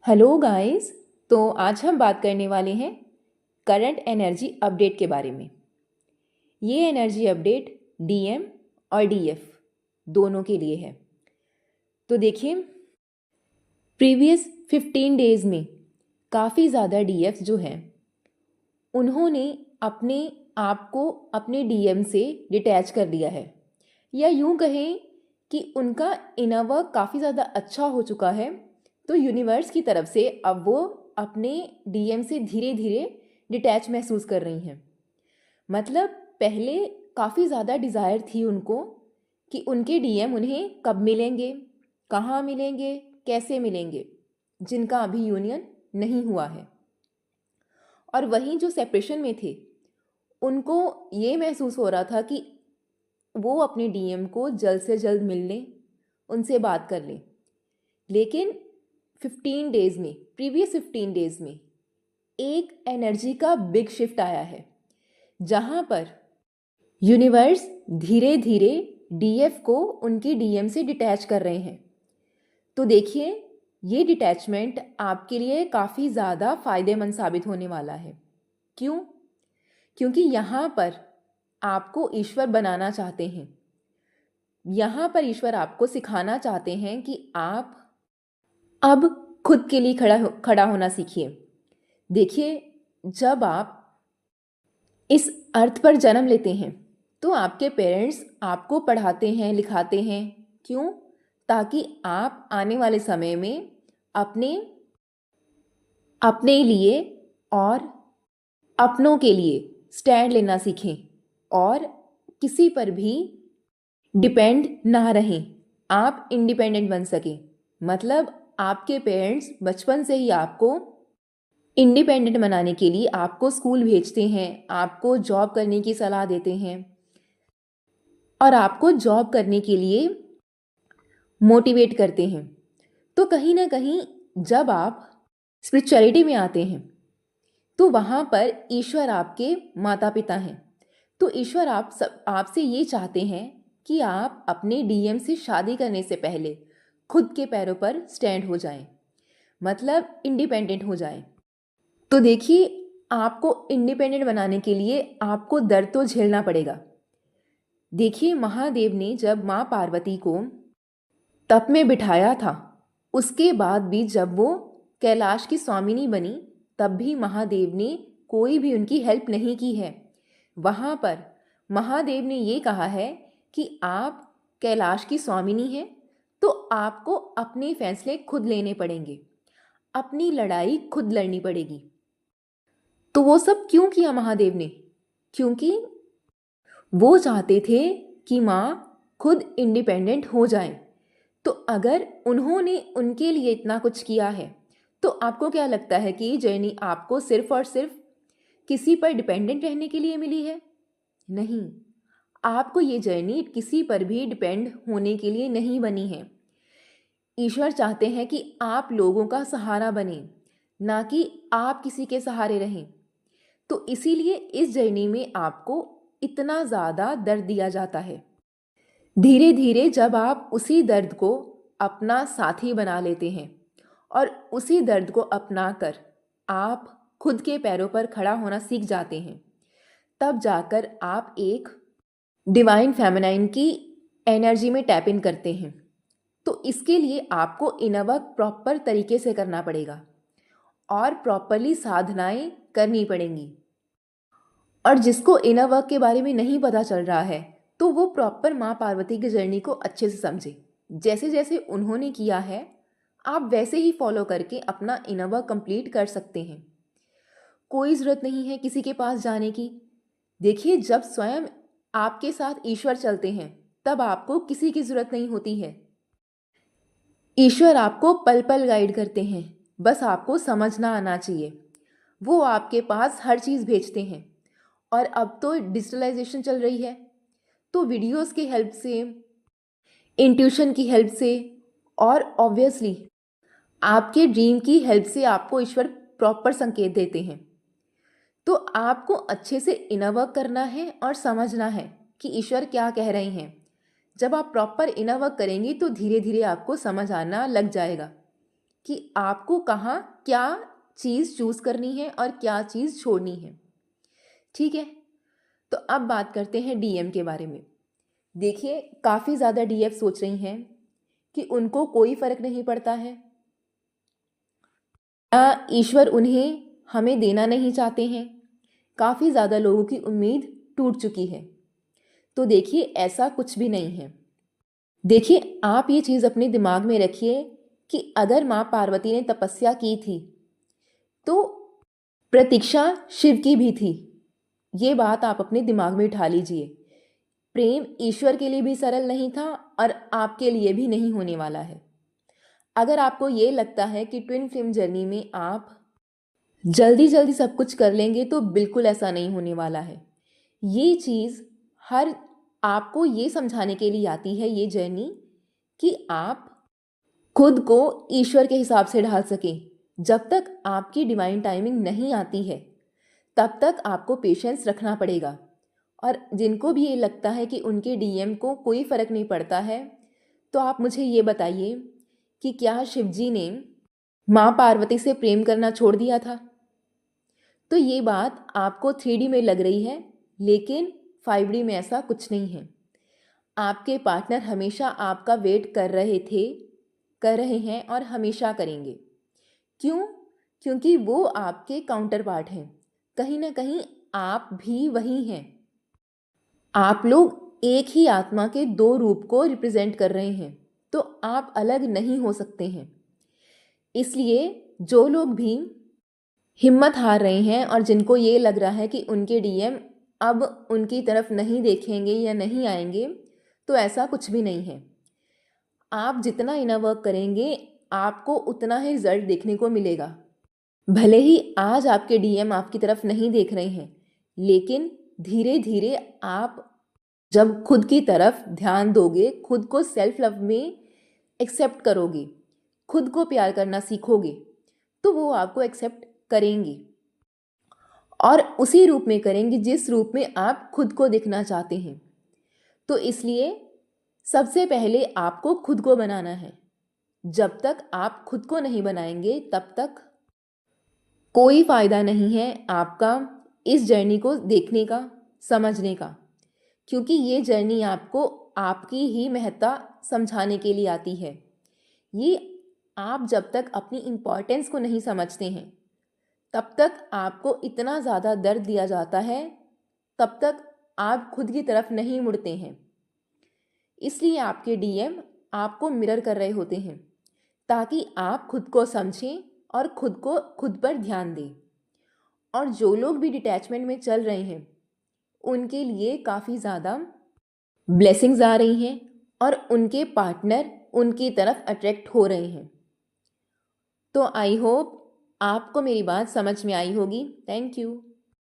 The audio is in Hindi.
Hello guys. तो आज हम बात करने वाले हैं करंट एनर्जी अपडेट के बारे में। ये एनर्जी अपडेट डीएम और डीएफ दोनों के लिए है। तो देखिए, प्रीवियस 15 डेज़ में काफ़ी ज़्यादा डीएफ जो हैं उन्होंने अपने आप को अपने डीएम से डिटैच कर लिया है, या यूं कहें कि उनका इनर वर्क काफ़ी ज़्यादा अच्छा हो चुका है। तो यूनिवर्स की तरफ से अब वो अपने डीएम से धीरे धीरे डिटैच महसूस कर रही हैं। मतलब पहले काफ़ी ज़्यादा डिज़ायर थी उनको कि उनके डीएम उन्हें कब मिलेंगे, कहाँ मिलेंगे, कैसे मिलेंगे, जिनका अभी यूनियन नहीं हुआ है। और वहीं जो सेपरेशन में थे उनको ये महसूस हो रहा था कि वो अपने डीएम को जल्द से जल्द मिल लें, उनसे बात कर लें। लेकिन 15 डेज़ में, प्रीवियस 15 डेज़ में एक एनर्जी का बिग शिफ्ट आया है, जहाँ पर यूनिवर्स धीरे धीरे डीएफ को उनकी डीएम से डिटैच कर रहे हैं। तो देखिए, ये डिटैचमेंट आपके लिए काफ़ी ज़्यादा फ़ायदेमंद साबित होने वाला है। क्यों? क्योंकि यहाँ पर आपको ईश्वर बनाना चाहते हैं। यहाँ पर ईश्वर आपको सिखाना चाहते हैं कि आप अब खुद के लिए खड़ा होना सीखिए। देखिए, जब आप इस अर्थ पर जन्म लेते हैं तो आपके पेरेंट्स आपको पढ़ाते हैं, लिखाते हैं। क्यों? ताकि आप आने वाले समय में अपने अपने लिए और अपनों के लिए स्टैंड लेना सीखें और किसी पर भी डिपेंड ना रहें। आप इंडिपेंडेंट बन सकें। मतलब आपके पेरेंट्स बचपन से ही आपको इंडिपेंडेंट बनाने के लिए आपको स्कूल भेजते हैं, आपको जॉब करने की सलाह देते हैं और आपको जॉब करने के लिए मोटिवेट करते हैं। तो कहीं ना कहीं जब आप स्पिरिचुअलिटी में आते हैं तो वहाँ पर ईश्वर आपके माता पिता हैं। तो ईश्वर आपसे ये चाहते हैं कि आप अपने डीएम से शादी करने से पहले खुद के पैरों पर स्टैंड हो जाएं, मतलब इंडिपेंडेंट हो जाएं। तो देखिए, आपको इंडिपेंडेंट बनाने के लिए आपको दर्द तो झेलना पड़ेगा। देखिए, महादेव ने जब माँ पार्वती को तप में बिठाया था, उसके बाद भी जब वो कैलाश की स्वामिनी बनी तब भी महादेव ने कोई भी उनकी हेल्प नहीं की है। वहाँ पर महादेव ने ये कहा है कि आप कैलाश की स्वामिनी हैं तो आपको अपने फैसले खुद लेने पड़ेंगे, अपनी लड़ाई खुद लड़नी पड़ेगी। तो वो सब क्यों किया महादेव ने? क्योंकि वो चाहते थे कि माँ खुद इंडिपेंडेंट हो जाए। तो अगर उन्होंने उनके लिए इतना कुछ किया है तो आपको क्या लगता है कि ये जर्नी आपको सिर्फ और सिर्फ किसी पर डिपेंडेंट रहने के लिए मिली है? नहीं, आपको ये जर्नी किसी पर भी डिपेंड होने के लिए नहीं बनी है। ईश्वर चाहते हैं कि आप लोगों का सहारा बने, ना कि आप किसी के सहारे रहें। तो इसीलिए इस जर्नी में आपको इतना ज़्यादा दर्द दिया जाता है। धीरे धीरे जब आप उसी दर्द को अपना साथी बना लेते हैं और उसी दर्द को अपनाकर आप खुद के पैरों पर खड़ा होना सीख जाते हैं, तब जाकर आप एक डिवाइन फेमिनाइन की एनर्जी में टैप इन करते हैं। तो इसके लिए आपको इनर वर्क प्रॉपर तरीके से करना पड़ेगा और प्रॉपरली साधनाएं करनी पड़ेंगी। और जिसको इनर वर्क के बारे में नहीं पता चल रहा है तो वो प्रॉपर माँ पार्वती की जर्नी को अच्छे से समझे। जैसे जैसे उन्होंने किया है आप वैसे ही फॉलो करके अपना इनर वर्क कंप्लीट कर सकते हैं। कोई ज़रूरत नहीं है किसी के पास जाने की। देखिए, जब स्वयं आपके साथ ईश्वर चलते हैं तब आपको किसी की ज़रूरत नहीं होती है। ईश्वर आपको पल पल गाइड करते हैं, बस आपको समझना आना चाहिए। वो आपके पास हर चीज़ भेजते हैं। और अब तो डिजिटलाइजेशन चल रही है, तो वीडियोस की हेल्प से, इंट्यूशन की हेल्प से और ऑब्वियसली आपके ड्रीम की हेल्प से आपको ईश्वर प्रॉपर संकेत देते हैं। तो आपको अच्छे से इनर वर्क करना है और समझना है कि ईश्वर क्या कह रहे हैं। जब आप प्रॉपर इनर वर्क करेंगे तो धीरे धीरे आपको समझ आना लग जाएगा। कि आपको कहाँ क्या चीज़ चूज़ करनी है और क्या चीज़ छोड़नी है। ठीक है, तो अब बात करते हैं डीएम के बारे में। देखिए, काफ़ी ज़्यादा डीएफ सोच रही हैं कि उनको कोई फ़र्क नहीं पड़ता है, या ईश्वर उन्हें हमें देना नहीं चाहते हैं। काफ़ी ज़्यादा लोगों की उम्मीद टूट चुकी है। तो देखिए, ऐसा कुछ भी नहीं है। देखिए, आप ये चीज़ अपने दिमाग में रखिए कि अगर माँ पार्वती ने तपस्या की थी तो प्रतीक्षा शिव की भी थी। ये बात आप अपने दिमाग में उठा लीजिए। प्रेम ईश्वर के लिए भी सरल नहीं था और आपके लिए भी नहीं होने वाला है। अगर आपको ये लगता है कि ट्विन फ्लेम जर्नी में आप जल्दी जल्दी सब कुछ कर लेंगे तो बिल्कुल ऐसा नहीं होने वाला है। ये चीज़ हर आपको ये समझाने के लिए आती है, ये जर्नी, कि आप खुद को ईश्वर के हिसाब से ढाल सकें। जब तक आपकी डिवाइन टाइमिंग नहीं आती है तब तक आपको पेशेंस रखना पड़ेगा। और जिनको भी ये लगता है कि उनके डीएम को कोई फ़र्क नहीं पड़ता है, तो आप मुझे ये बताइए कि क्या शिवजी ने माँ पार्वती से प्रेम करना छोड़ दिया था? तो ये बात आपको 3D में लग रही है, लेकिन 5D में ऐसा कुछ नहीं है। आपके पार्टनर हमेशा आपका वेट कर रहे थे, कर रहे हैं और हमेशा करेंगे। क्यों? क्योंकि वो आपके काउंटर पार्ट हैं। कहीं ना कहीं आप भी वही हैं। आप लोग एक ही आत्मा के दो रूप को रिप्रेजेंट कर रहे हैं, तो आप अलग नहीं हो सकते हैं। इसलिए जो लोग भी हिम्मत हार रहे हैं और जिनको ये लग रहा है कि उनके डीएम अब उनकी तरफ नहीं देखेंगे या नहीं आएंगे, तो ऐसा कुछ भी नहीं है। आप जितना इनर वर्क करेंगे आपको उतना ही रिजल्ट देखने को मिलेगा। भले ही आज आपके डीएम आपकी तरफ नहीं देख रहे हैं, लेकिन धीरे धीरे आप जब खुद की तरफ ध्यान दोगे, खुद को सेल्फ लव में एक्सेप्ट करोगे, खुद को प्यार करना सीखोगे, तो वो आपको एक्सेप्ट करेंगे और उसी रूप में करेंगे जिस रूप में आप खुद को दिखना चाहते हैं। तो इसलिए सबसे पहले आपको खुद को बनाना है। जब तक आप खुद को नहीं बनाएंगे तब तक कोई फ़ायदा नहीं है आपका इस जर्नी को देखने का, समझने का, क्योंकि ये जर्नी आपको आपकी ही महत्ता समझाने के लिए आती है। ये आप जब तक अपनी इम्पोर्टेंस को नहीं समझते हैं तब तक आपको इतना ज़्यादा दर्द दिया जाता है, तब तक आप खुद की तरफ नहीं मुड़ते हैं। इसलिए आपके डीएम आपको मिरर कर रहे होते हैं ताकि आप खुद को समझें और खुद पर ध्यान दें। और जो लोग भी डिटैचमेंट में चल रहे हैं उनके लिए काफ़ी ज़्यादा ब्लेसिंग्स आ रही हैं और उनके पार्टनर उनकी तरफ अट्रैक्ट हो रहे हैं। तो आई होप आपको मेरी बात समझ में आई होगी। Thank you.